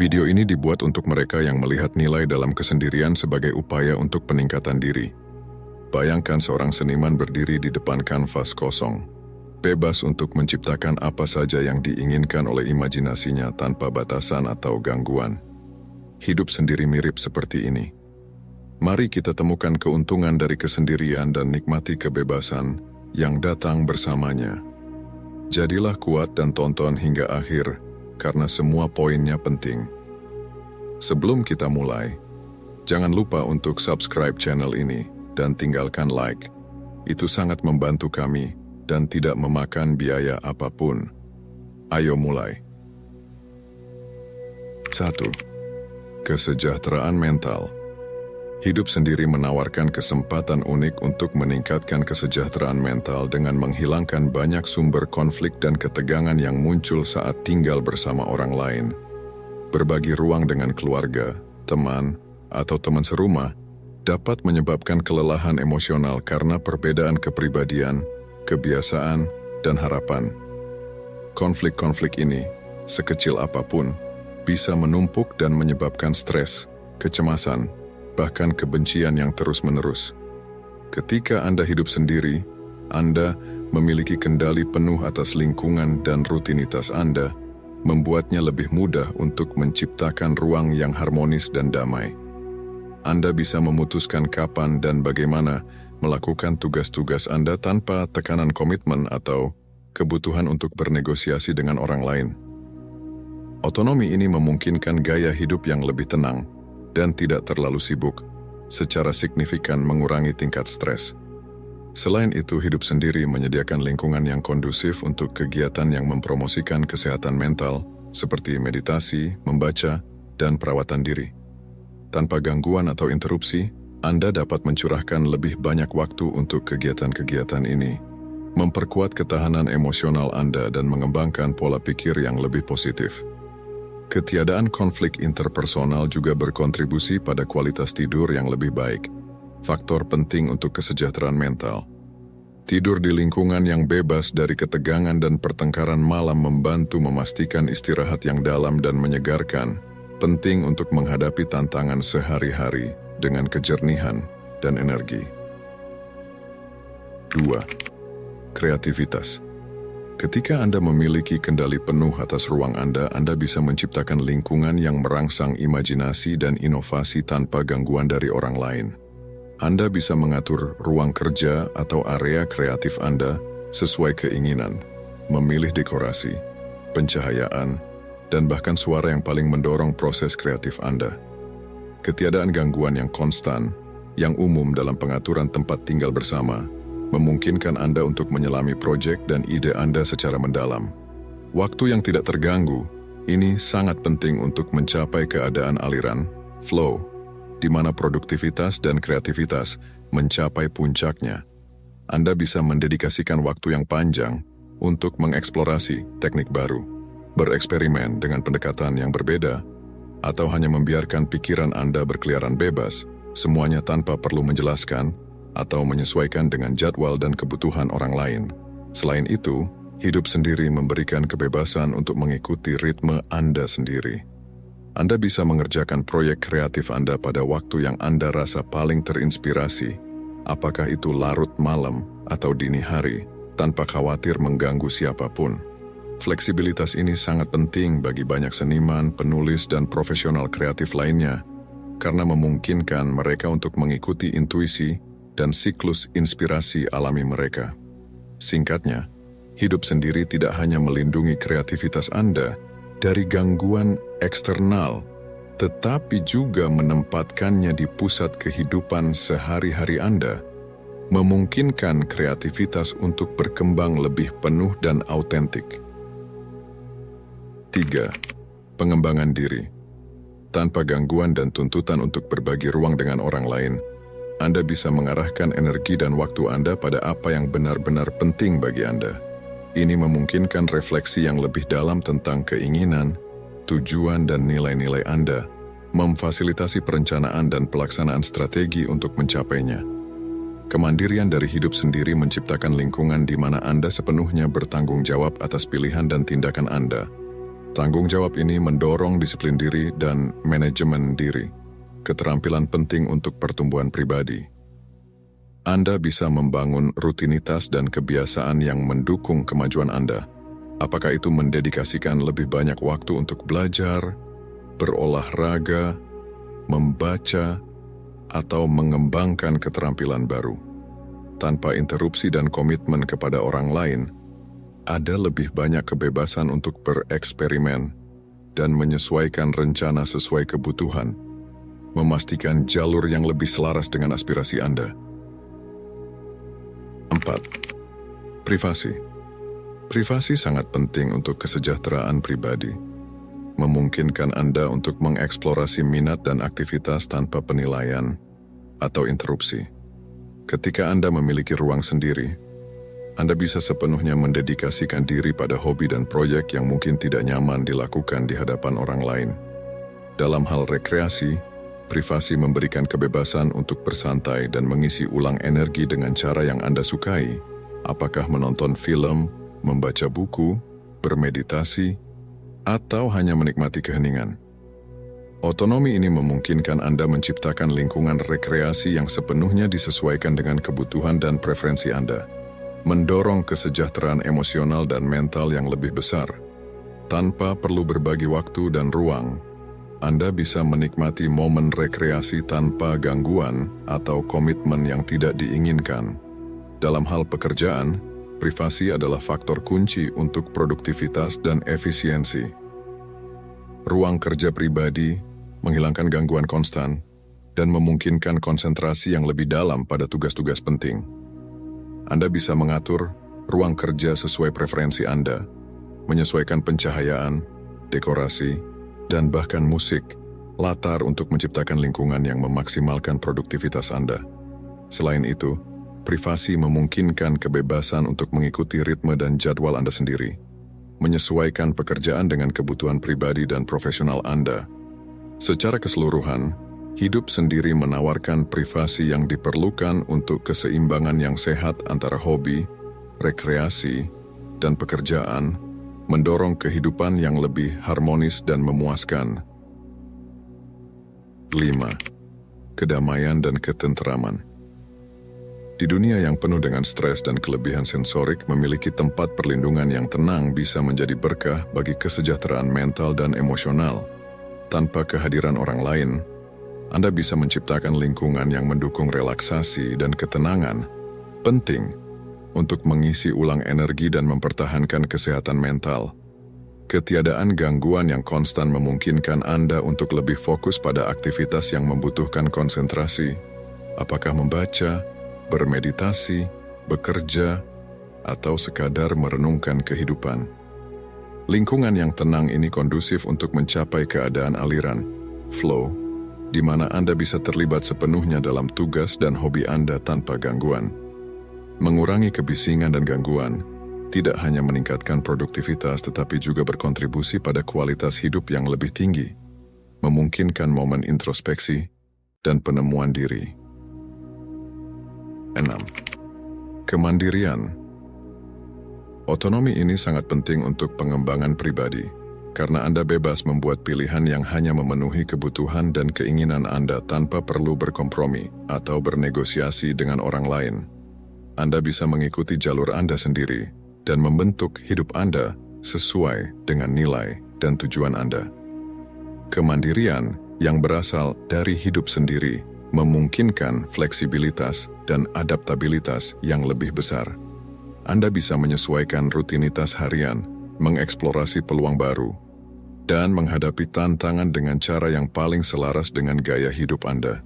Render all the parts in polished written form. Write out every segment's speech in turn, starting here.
Video ini dibuat untuk mereka yang melihat nilai dalam kesendirian sebagai upaya untuk peningkatan diri. Bayangkan seorang seniman berdiri di depan kanvas kosong, bebas untuk menciptakan apa saja yang diinginkan oleh imajinasinya tanpa batasan atau gangguan. Hidup sendiri mirip seperti ini. Mari kita temukan keuntungan dari kesendirian dan nikmati kebebasan yang datang bersamanya. Jadilah kuat dan tonton hingga akhir, karena semua poinnya penting. Sebelum kita mulai, jangan lupa untuk subscribe channel ini dan tinggalkan like. Itu sangat membantu kami dan tidak memakan biaya apapun. Ayo mulai. 1. Kesejahteraan mental. Hidup sendiri menawarkan kesempatan unik untuk meningkatkan kesejahteraan mental dengan menghilangkan banyak sumber konflik dan ketegangan yang muncul saat tinggal bersama orang lain. Berbagi ruang dengan keluarga, teman, atau teman serumah dapat menyebabkan kelelahan emosional karena perbedaan kepribadian, kebiasaan, dan harapan. Konflik-konflik ini, sekecil apapun, bisa menumpuk dan menyebabkan stres, kecemasan, bahkan kebencian yang terus-menerus. Ketika Anda hidup sendiri, Anda memiliki kendali penuh atas lingkungan dan rutinitas Anda, membuatnya lebih mudah untuk menciptakan ruang yang harmonis dan damai. Anda bisa memutuskan kapan dan bagaimana melakukan tugas-tugas Anda tanpa tekanan komitmen atau kebutuhan untuk bernegosiasi dengan orang lain. Otonomi ini memungkinkan gaya hidup yang lebih tenang dan tidak terlalu sibuk, secara signifikan mengurangi tingkat stres. Selain itu, hidup sendiri menyediakan lingkungan yang kondusif untuk kegiatan yang mempromosikan kesehatan mental, seperti meditasi, membaca, dan perawatan diri. Tanpa gangguan atau interupsi, Anda dapat mencurahkan lebih banyak waktu untuk kegiatan-kegiatan ini, memperkuat ketahanan emosional Anda dan mengembangkan pola pikir yang lebih positif. Ketiadaan konflik interpersonal juga berkontribusi pada kualitas tidur yang lebih baik, faktor penting untuk kesejahteraan mental. Tidur di lingkungan yang bebas dari ketegangan dan pertengkaran malam membantu memastikan istirahat yang dalam dan menyegarkan, penting untuk menghadapi tantangan sehari-hari dengan kejernihan dan energi. 2. Kreativitas. Ketika Anda memiliki kendali penuh atas ruang Anda bisa menciptakan lingkungan yang merangsang imajinasi dan inovasi tanpa gangguan dari orang lain. Anda bisa mengatur ruang kerja atau area kreatif Anda sesuai keinginan, memilih dekorasi, pencahayaan, dan bahkan suara yang paling mendorong proses kreatif Anda. Ketiadaan gangguan yang konstan, yang umum dalam pengaturan tempat tinggal bersama, memungkinkan Anda untuk menyelami proyek dan ide Anda secara mendalam. Waktu yang tidak terganggu, ini sangat penting untuk mencapai keadaan aliran, flow, di mana produktivitas dan kreativitas mencapai puncaknya. Anda bisa mendedikasikan waktu yang panjang untuk mengeksplorasi teknik baru, bereksperimen dengan pendekatan yang berbeda, atau hanya membiarkan pikiran Anda berkeliaran bebas, semuanya tanpa perlu menjelaskan atau menyesuaikan dengan jadwal dan kebutuhan orang lain. Selain itu, hidup sendiri memberikan kebebasan untuk mengikuti ritme Anda sendiri. Anda bisa mengerjakan proyek kreatif Anda pada waktu yang Anda rasa paling terinspirasi, apakah itu larut malam atau dini hari, tanpa khawatir mengganggu siapapun. Fleksibilitas ini sangat penting bagi banyak seniman, penulis, dan profesional kreatif lainnya, karena memungkinkan mereka untuk mengikuti intuisi dan siklus inspirasi alami mereka. Singkatnya, hidup sendiri tidak hanya melindungi kreativitas Anda dari gangguan eksternal, tetapi juga menempatkannya di pusat kehidupan sehari-hari Anda, memungkinkan kreativitas untuk berkembang lebih penuh dan autentik. 3. Pengembangan diri. Tanpa gangguan dan tuntutan untuk berbagi ruang dengan orang lain, Anda bisa mengarahkan energi dan waktu Anda pada apa yang benar-benar penting bagi Anda. Ini memungkinkan refleksi yang lebih dalam tentang keinginan, tujuan, dan nilai-nilai Anda, memfasilitasi perencanaan dan pelaksanaan strategi untuk mencapainya. Kemandirian dari hidup sendiri menciptakan lingkungan di mana Anda sepenuhnya bertanggung jawab atas pilihan dan tindakan Anda. Tanggung jawab ini mendorong disiplin diri dan manajemen diri, keterampilan penting untuk pertumbuhan pribadi. Anda bisa membangun rutinitas dan kebiasaan yang mendukung kemajuan Anda. Apakah itu mendedikasikan lebih banyak waktu untuk belajar, berolahraga, membaca, atau mengembangkan keterampilan baru. Tanpa interupsi dan komitmen kepada orang lain, ada lebih banyak kebebasan untuk bereksperimen dan menyesuaikan rencana sesuai kebutuhan, memastikan jalur yang lebih selaras dengan aspirasi Anda. 4. Privasi. Privasi sangat penting untuk kesejahteraan pribadi. Memungkinkan Anda untuk mengeksplorasi minat dan aktivitas tanpa penilaian atau interupsi. Ketika Anda memiliki ruang sendiri, Anda bisa sepenuhnya mendedikasikan diri pada hobi dan proyek yang mungkin tidak nyaman dilakukan di hadapan orang lain. Dalam hal rekreasi, privasi memberikan kebebasan untuk bersantai dan mengisi ulang energi dengan cara yang Anda sukai, apakah menonton film, membaca buku, bermeditasi, atau hanya menikmati keheningan. Otonomi ini memungkinkan Anda menciptakan lingkungan rekreasi yang sepenuhnya disesuaikan dengan kebutuhan dan preferensi Anda, mendorong kesejahteraan emosional dan mental yang lebih besar. Tanpa perlu berbagi waktu dan ruang, Anda bisa menikmati momen rekreasi tanpa gangguan atau komitmen yang tidak diinginkan. Dalam hal pekerjaan, privasi adalah faktor kunci untuk produktivitas dan efisiensi. Ruang kerja pribadi menghilangkan gangguan konstan dan memungkinkan konsentrasi yang lebih dalam pada tugas-tugas penting. Anda bisa mengatur ruang kerja sesuai preferensi Anda, menyesuaikan pencahayaan, dekorasi, dan bahkan musik, latar untuk menciptakan lingkungan yang memaksimalkan produktivitas Anda. Selain itu, privasi memungkinkan kebebasan untuk mengikuti ritme dan jadwal Anda sendiri, menyesuaikan pekerjaan dengan kebutuhan pribadi dan profesional Anda. Secara keseluruhan, hidup sendiri menawarkan privasi yang diperlukan untuk keseimbangan yang sehat antara hobi, rekreasi, dan pekerjaan, mendorong kehidupan yang lebih harmonis dan memuaskan. 5. Kedamaian dan ketenteraman. Di dunia yang penuh dengan stres dan kelebihan sensorik, memiliki tempat perlindungan yang tenang bisa menjadi berkah bagi kesejahteraan mental dan emosional. Tanpa kehadiran orang lain, Anda bisa menciptakan lingkungan yang mendukung relaksasi dan ketenangan, penting untuk mengisi ulang energi dan mempertahankan kesehatan mental. Ketiadaan gangguan yang konstan memungkinkan Anda untuk lebih fokus pada aktivitas yang membutuhkan konsentrasi, apakah membaca, bermeditasi, bekerja, atau sekadar merenungkan kehidupan. Lingkungan yang tenang ini kondusif untuk mencapai keadaan aliran, flow, di mana Anda bisa terlibat sepenuhnya dalam tugas dan hobi Anda tanpa gangguan. Mengurangi kebisingan dan gangguan tidak hanya meningkatkan produktivitas tetapi juga berkontribusi pada kualitas hidup yang lebih tinggi, memungkinkan momen introspeksi dan penemuan diri. 6. Kemandirian. Otonomi ini sangat penting untuk pengembangan pribadi, karena Anda bebas membuat pilihan yang hanya memenuhi kebutuhan dan keinginan Anda tanpa perlu berkompromi atau bernegosiasi dengan orang lain. Anda bisa mengikuti jalur Anda sendiri dan membentuk hidup Anda sesuai dengan nilai dan tujuan Anda. Kemandirian yang berasal dari hidup sendiri memungkinkan fleksibilitas dan adaptabilitas yang lebih besar. Anda bisa menyesuaikan rutinitas harian, mengeksplorasi peluang baru, dan menghadapi tantangan dengan cara yang paling selaras dengan gaya hidup Anda.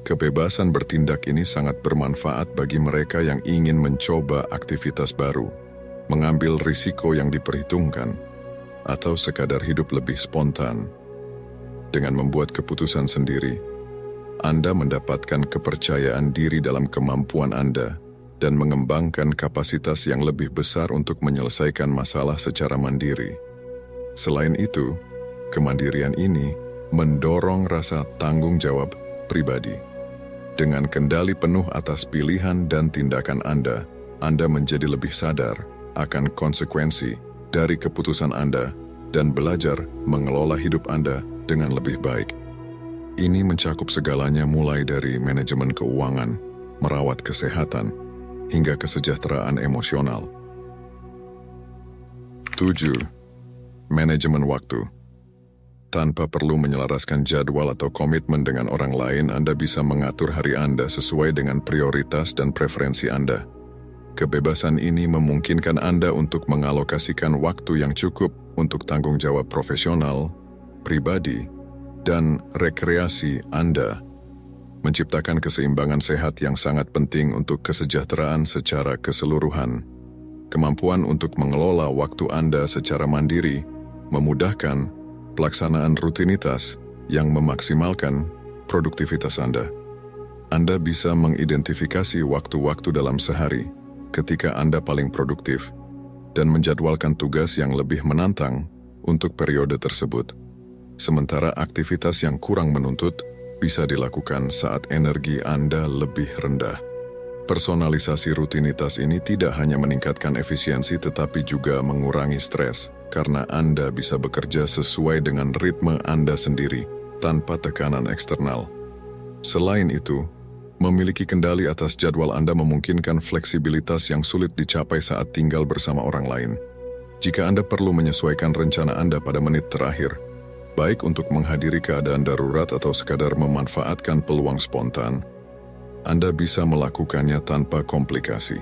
Kebebasan bertindak ini sangat bermanfaat bagi mereka yang ingin mencoba aktivitas baru, mengambil risiko yang diperhitungkan, atau sekadar hidup lebih spontan. Dengan membuat keputusan sendiri, Anda mendapatkan kepercayaan diri dalam kemampuan Anda dan mengembangkan kapasitas yang lebih besar untuk menyelesaikan masalah secara mandiri. Selain itu, kemandirian ini mendorong rasa tanggung jawab pribadi. Dengan kendali penuh atas pilihan dan tindakan Anda menjadi lebih sadar akan konsekuensi dari keputusan Anda dan belajar mengelola hidup Anda dengan lebih baik. Ini mencakup segalanya mulai dari manajemen keuangan, merawat kesehatan, hingga kesejahteraan emosional. 7. Manajemen waktu. Tanpa perlu menyelaraskan jadwal atau komitmen dengan orang lain, Anda bisa mengatur hari Anda sesuai dengan prioritas dan preferensi Anda. Kebebasan ini memungkinkan Anda untuk mengalokasikan waktu yang cukup untuk tanggung jawab profesional, pribadi, dan rekreasi Anda, menciptakan keseimbangan sehat yang sangat penting untuk kesejahteraan secara keseluruhan. Kemampuan untuk mengelola waktu Anda secara mandiri memudahkan pelaksanaan rutinitas yang memaksimalkan produktivitas Anda. Anda bisa mengidentifikasi waktu-waktu dalam sehari ketika Anda paling produktif dan menjadwalkan tugas yang lebih menantang untuk periode tersebut. Sementara aktivitas yang kurang menuntut bisa dilakukan saat energi Anda lebih rendah. Personalisasi rutinitas ini tidak hanya meningkatkan efisiensi tetapi juga mengurangi stres karena Anda bisa bekerja sesuai dengan ritme Anda sendiri tanpa tekanan eksternal. Selain itu, memiliki kendali atas jadwal Anda memungkinkan fleksibilitas yang sulit dicapai saat tinggal bersama orang lain. Jika Anda perlu menyesuaikan rencana Anda pada menit terakhir, baik untuk menghadiri keadaan darurat atau sekadar memanfaatkan peluang spontan, Anda bisa melakukannya tanpa komplikasi.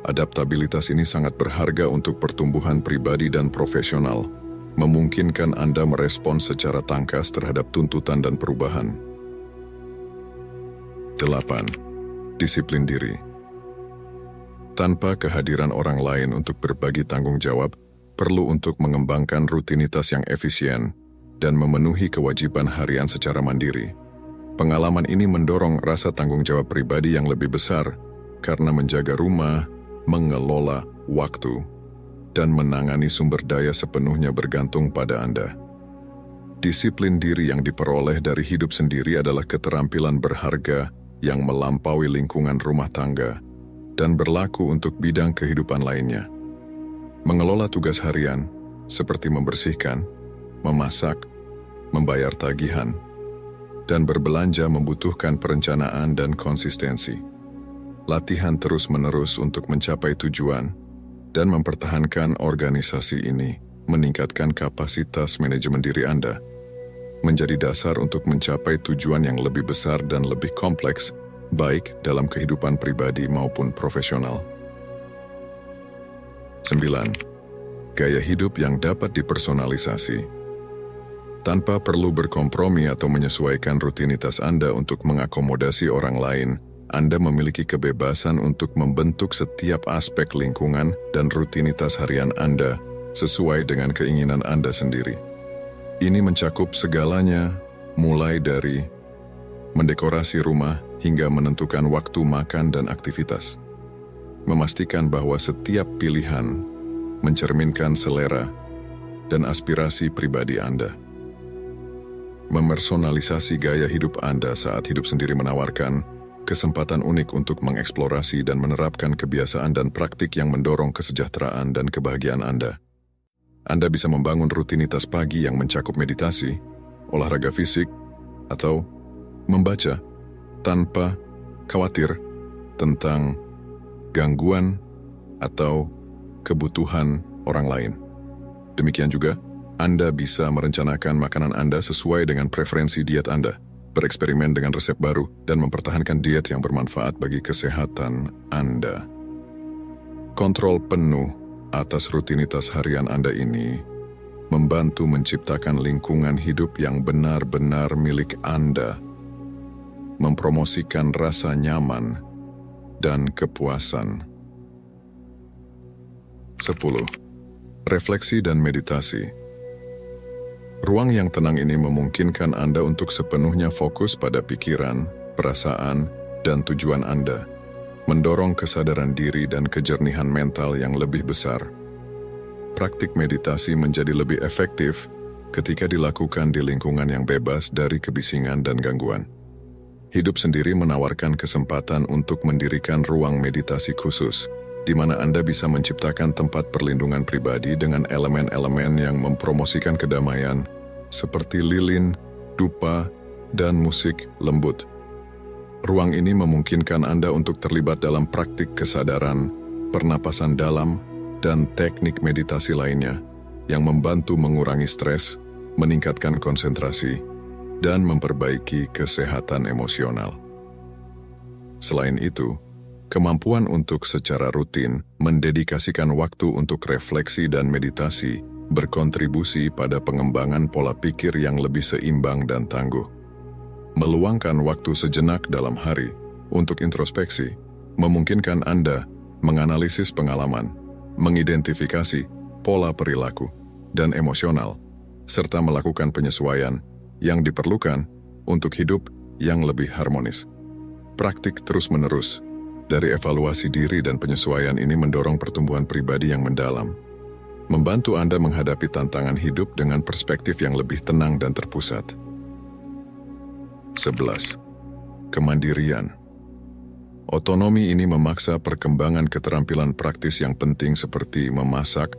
Adaptabilitas ini sangat berharga untuk pertumbuhan pribadi dan profesional, memungkinkan Anda merespons secara tangkas terhadap tuntutan dan perubahan. 8. Disiplin diri. Tanpa kehadiran orang lain untuk berbagi tanggung jawab, perlu untuk mengembangkan rutinitas yang efisien dan memenuhi kewajiban harian secara mandiri. Pengalaman ini mendorong rasa tanggung jawab pribadi yang lebih besar karena menjaga rumah, mengelola waktu, dan menangani sumber daya sepenuhnya bergantung pada Anda. Disiplin diri yang diperoleh dari hidup sendiri adalah keterampilan berharga yang melampaui lingkungan rumah tangga dan berlaku untuk bidang kehidupan lainnya. Mengelola tugas harian, seperti membersihkan, memasak, membayar tagihan, dan berbelanja membutuhkan perencanaan dan konsistensi. Latihan terus-menerus untuk mencapai tujuan dan mempertahankan organisasi ini meningkatkan kapasitas manajemen diri Anda, menjadi dasar untuk mencapai tujuan yang lebih besar dan lebih kompleks, baik dalam kehidupan pribadi maupun profesional. 9. Gaya hidup yang dapat dipersonalisasi. Tanpa perlu berkompromi atau menyesuaikan rutinitas Anda untuk mengakomodasi orang lain, Anda memiliki kebebasan untuk membentuk setiap aspek lingkungan dan rutinitas harian Anda sesuai dengan keinginan Anda sendiri. Ini mencakup segalanya, mulai dari mendekorasi rumah hingga menentukan waktu makan dan aktivitas. Memastikan bahwa setiap pilihan mencerminkan selera dan aspirasi pribadi Anda. Memersonalisasi gaya hidup Anda saat hidup sendiri menawarkan kesempatan unik untuk mengeksplorasi dan menerapkan kebiasaan dan praktik yang mendorong kesejahteraan dan kebahagiaan Anda. Anda bisa membangun rutinitas pagi yang mencakup meditasi, olahraga fisik, atau membaca tanpa khawatir tentang gangguan atau kebutuhan orang lain. Demikian juga, Anda bisa merencanakan makanan Anda sesuai dengan preferensi diet Anda, bereksperimen dengan resep baru, dan mempertahankan diet yang bermanfaat bagi kesehatan Anda. Kontrol penuh atas rutinitas harian Anda ini membantu menciptakan lingkungan hidup yang benar-benar milik Anda, mempromosikan rasa nyaman dan kepuasan. 10. Refleksi dan meditasi. Ruang yang tenang ini memungkinkan Anda untuk sepenuhnya fokus pada pikiran, perasaan, dan tujuan Anda, mendorong kesadaran diri dan kejernihan mental yang lebih besar. Praktik meditasi menjadi lebih efektif ketika dilakukan di lingkungan yang bebas dari kebisingan dan gangguan. Hidup sendiri menawarkan kesempatan untuk mendirikan ruang meditasi khusus, di mana Anda bisa menciptakan tempat perlindungan pribadi dengan elemen-elemen yang mempromosikan kedamaian, seperti lilin, dupa, dan musik lembut. Ruang ini memungkinkan Anda untuk terlibat dalam praktik kesadaran, pernapasan dalam, dan teknik meditasi lainnya yang membantu mengurangi stres, meningkatkan konsentrasi, dan memperbaiki kesehatan emosional. Selain itu, kemampuan untuk secara rutin mendedikasikan waktu untuk refleksi dan meditasi berkontribusi pada pengembangan pola pikir yang lebih seimbang dan tangguh. Meluangkan waktu sejenak dalam hari untuk introspeksi memungkinkan Anda menganalisis pengalaman, mengidentifikasi pola perilaku dan emosional, serta melakukan penyesuaian yang diperlukan untuk hidup yang lebih harmonis. Praktik terus-menerus dari evaluasi diri dan penyesuaian ini mendorong pertumbuhan pribadi yang mendalam, membantu Anda menghadapi tantangan hidup dengan perspektif yang lebih tenang dan terpusat. 11. Kemandirian. Otonomi ini memaksa perkembangan keterampilan praktis yang penting seperti memasak,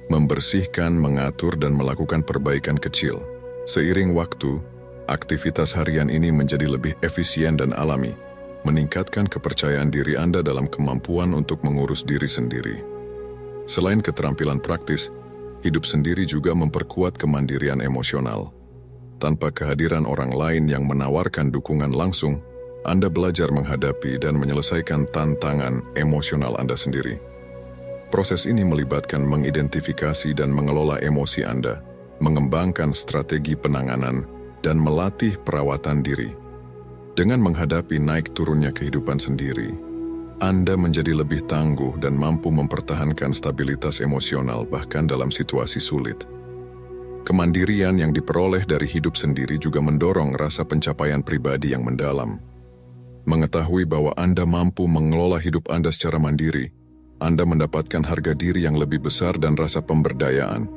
membersihkan, mengatur, dan melakukan perbaikan kecil. Seiring waktu, aktivitas harian ini menjadi lebih efisien dan alami, meningkatkan kepercayaan diri Anda dalam kemampuan untuk mengurus diri sendiri. Selain keterampilan praktis, hidup sendiri juga memperkuat kemandirian emosional. Tanpa kehadiran orang lain yang menawarkan dukungan langsung, Anda belajar menghadapi dan menyelesaikan tantangan emosional Anda sendiri. Proses ini melibatkan mengidentifikasi dan mengelola emosi Anda, mengembangkan strategi penanganan, dan melatih perawatan diri. Dengan menghadapi naik turunnya kehidupan sendiri, Anda menjadi lebih tangguh dan mampu mempertahankan stabilitas emosional bahkan dalam situasi sulit. Kemandirian yang diperoleh dari hidup sendiri juga mendorong rasa pencapaian pribadi yang mendalam. Mengetahui bahwa Anda mampu mengelola hidup Anda secara mandiri, Anda mendapatkan harga diri yang lebih besar dan rasa pemberdayaan.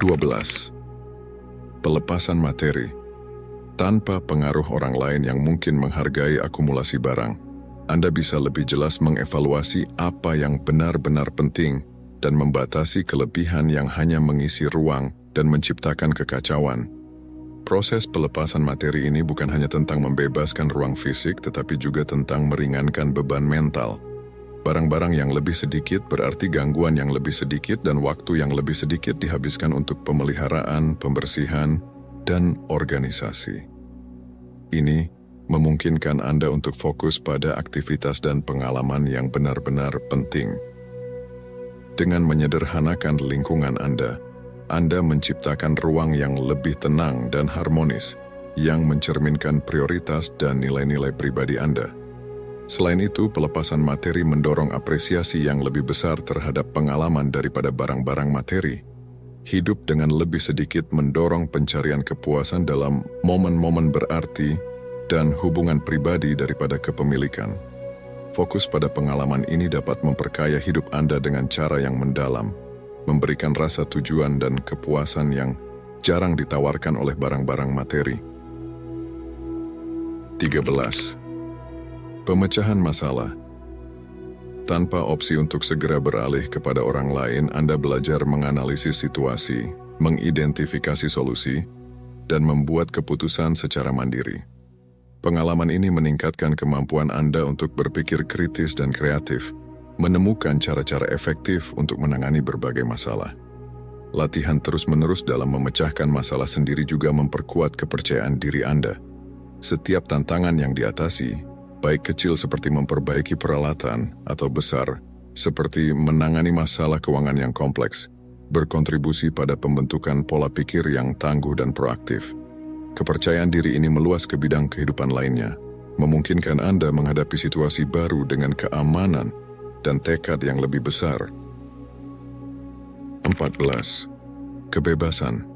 12. Pelepasan materi. Tanpa pengaruh orang lain yang mungkin menghargai akumulasi barang, Anda bisa lebih jelas mengevaluasi apa yang benar-benar penting dan membatasi kelebihan yang hanya mengisi ruang dan menciptakan kekacauan. Proses pelepasan materi ini bukan hanya tentang membebaskan ruang fisik, tetapi juga tentang meringankan beban mental. Barang-barang yang lebih sedikit berarti gangguan yang lebih sedikit dan waktu yang lebih sedikit dihabiskan untuk pemeliharaan, pembersihan, dan organisasi. Ini memungkinkan Anda untuk fokus pada aktivitas dan pengalaman yang benar-benar penting. Dengan menyederhanakan lingkungan Anda menciptakan ruang yang lebih tenang dan harmonis, yang mencerminkan prioritas dan nilai-nilai pribadi Anda. Selain itu, pelepasan materi mendorong apresiasi yang lebih besar terhadap pengalaman daripada barang-barang materi. Hidup dengan lebih sedikit mendorong pencarian kepuasan dalam momen-momen berarti dan hubungan pribadi daripada kepemilikan. Fokus pada pengalaman ini dapat memperkaya hidup Anda dengan cara yang mendalam, memberikan rasa tujuan dan kepuasan yang jarang ditawarkan oleh barang-barang materi. 13. Pemecahan masalah. Tanpa opsi untuk segera beralih kepada orang lain, Anda belajar menganalisis situasi, mengidentifikasi solusi, dan membuat keputusan secara mandiri. Pengalaman ini meningkatkan kemampuan Anda untuk berpikir kritis dan kreatif, menemukan cara-cara efektif untuk menangani berbagai masalah. Latihan terus-menerus dalam memecahkan masalah sendiri juga memperkuat kepercayaan diri Anda. Setiap tantangan yang diatasi, baik kecil seperti memperbaiki peralatan atau besar seperti menangani masalah keuangan yang kompleks, berkontribusi pada pembentukan pola pikir yang tangguh dan proaktif. Kepercayaan diri ini meluas ke bidang kehidupan lainnya, memungkinkan Anda menghadapi situasi baru dengan keamanan dan tekad yang lebih besar. 14. Kebebasan.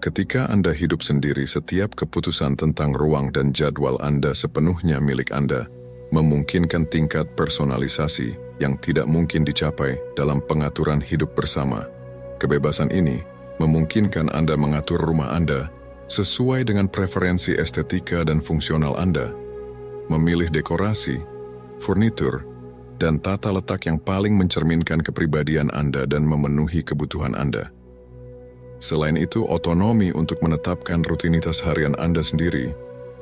Ketika Anda hidup sendiri, setiap keputusan tentang ruang dan jadwal Anda sepenuhnya milik Anda, memungkinkan tingkat personalisasi yang tidak mungkin dicapai dalam pengaturan hidup bersama. Kebebasan ini memungkinkan Anda mengatur rumah Anda sesuai dengan preferensi estetika dan fungsional Anda, memilih dekorasi, furnitur, dan tata letak yang paling mencerminkan kepribadian Anda dan memenuhi kebutuhan Anda. Selain itu, otonomi untuk menetapkan rutinitas harian Anda sendiri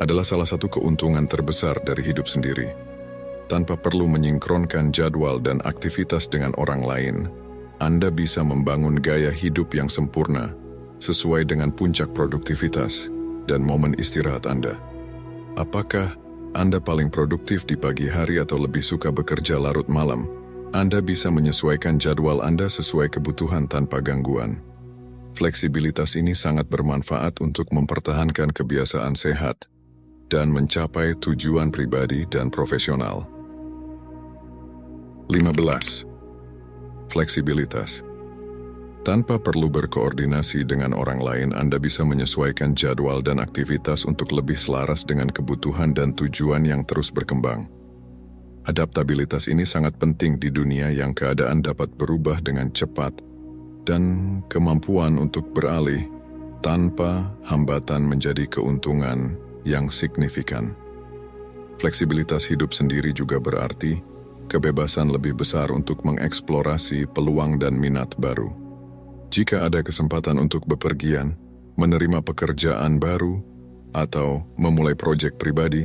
adalah salah satu keuntungan terbesar dari hidup sendiri. Tanpa perlu menyinkronkan jadwal dan aktivitas dengan orang lain, Anda bisa membangun gaya hidup yang sempurna sesuai dengan puncak produktivitas dan momen istirahat Anda. Apakah Anda paling produktif di pagi hari atau lebih suka bekerja larut malam? Anda bisa menyesuaikan jadwal Anda sesuai kebutuhan tanpa gangguan. Fleksibilitas ini sangat bermanfaat untuk mempertahankan kebiasaan sehat dan mencapai tujuan pribadi dan profesional. 15. Fleksibilitas. Tanpa perlu berkoordinasi dengan orang lain, Anda bisa menyesuaikan jadwal dan aktivitas untuk lebih selaras dengan kebutuhan dan tujuan yang terus berkembang. Adaptabilitas ini sangat penting di dunia yang keadaan dapat berubah dengan cepat, dan kemampuan untuk beralih tanpa hambatan menjadi keuntungan yang signifikan. Fleksibilitas hidup sendiri juga berarti kebebasan lebih besar untuk mengeksplorasi peluang dan minat baru. Jika ada kesempatan untuk bepergian, menerima pekerjaan baru, atau memulai proyek pribadi,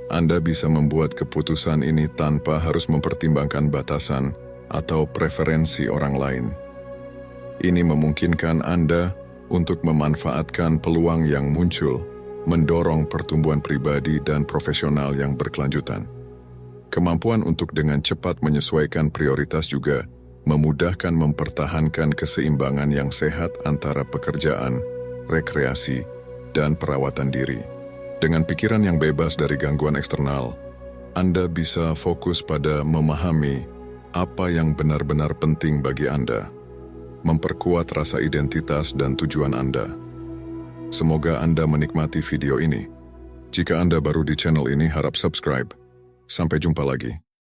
Anda bisa membuat keputusan ini tanpa harus mempertimbangkan batasan atau preferensi orang lain. Ini memungkinkan Anda untuk memanfaatkan peluang yang muncul, mendorong pertumbuhan pribadi dan profesional yang berkelanjutan. Kemampuan untuk dengan cepat menyesuaikan prioritas juga memudahkan mempertahankan keseimbangan yang sehat antara pekerjaan, rekreasi, dan perawatan diri. Dengan pikiran yang bebas dari gangguan eksternal, Anda bisa fokus pada memahami apa yang benar-benar penting bagi Anda, memperkuat rasa identitas dan tujuan Anda. Semoga Anda menikmati video ini. Jika Anda baru di channel ini, harap subscribe. Sampai jumpa lagi.